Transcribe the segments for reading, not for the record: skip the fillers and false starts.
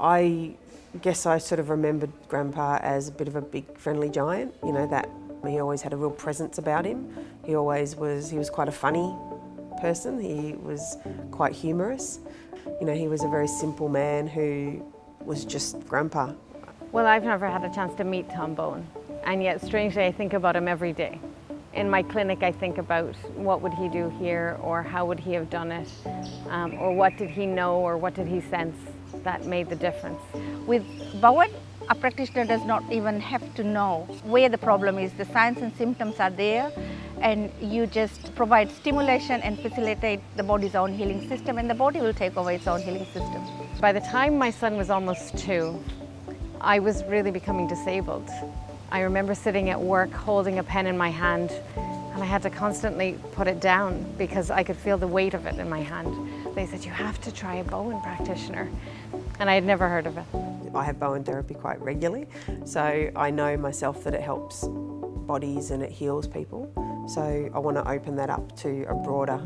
I guess I sort of remembered Grandpa as a bit of a big friendly giant, you know, that he always had a real presence about him. He was quite a funny person. He was quite humorous. You know, he was a very simple man who was just Grandpa. Well, I've never had a chance to meet Tom Bowen, and yet strangely I think about him every day. In my clinic I think about what would he do here, or how would he have done it, or what did he know or what did he sense that made the difference. With Bowen, a practitioner does not even have to know where the problem is. The signs and symptoms are there, and you just provide stimulation and facilitate the body's own healing system, and the body will take over its own healing system. By the time my son was almost 2, I was really becoming disabled. I remember sitting at work holding a pen in my hand, and I had to constantly put it down because I could feel the weight of it in my hand. They said, "You have to try a Bowen practitioner," and I had never heard of it. I have Bowen therapy quite regularly, so I know myself that it helps bodies and it heals people. So I want to open that up to a broader,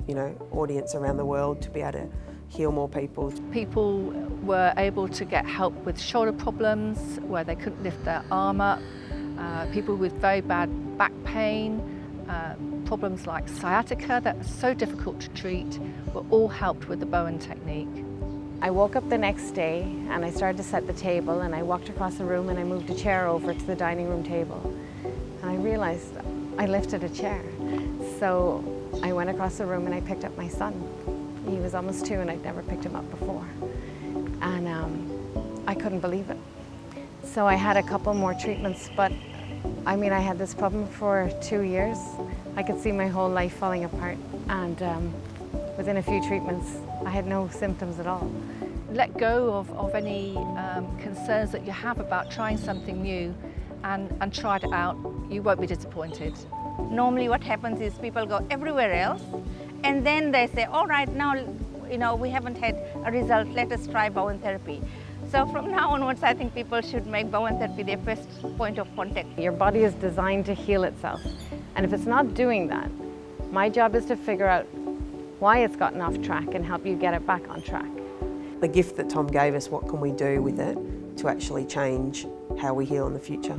you know, audience around the world to be able to heal more people. People were able to get help with shoulder problems where they couldn't lift their arm up, people with very bad back pain, problems like sciatica that are so difficult to treat were all helped with the Bowen technique. I woke up the next day and I started to set the table, and I walked across the room and I moved a chair over to the dining room table, and I realized I lifted a chair. So I went across the room and I picked up my son. He was almost 2 and I'd never picked him up before. And I couldn't believe it. So I had a couple more treatments, but I mean, I had this problem for 2 years. I could see my whole life falling apart, and within a few treatments, I had no symptoms at all. Let go of any concerns that you have about trying something new, and try it out. You won't be disappointed. Normally what happens is people go everywhere else, and then they say, all right, now, you know, we haven't had a result, let us try Bowen therapy. So from now onwards, I think people should make Bowen therapy their first point of contact. Your body is designed to heal itself, and if it's not doing that, my job is to figure out why it's gotten off track and help you get it back on track. The gift that Tom gave us, what can we do with it to actually change how we heal in the future?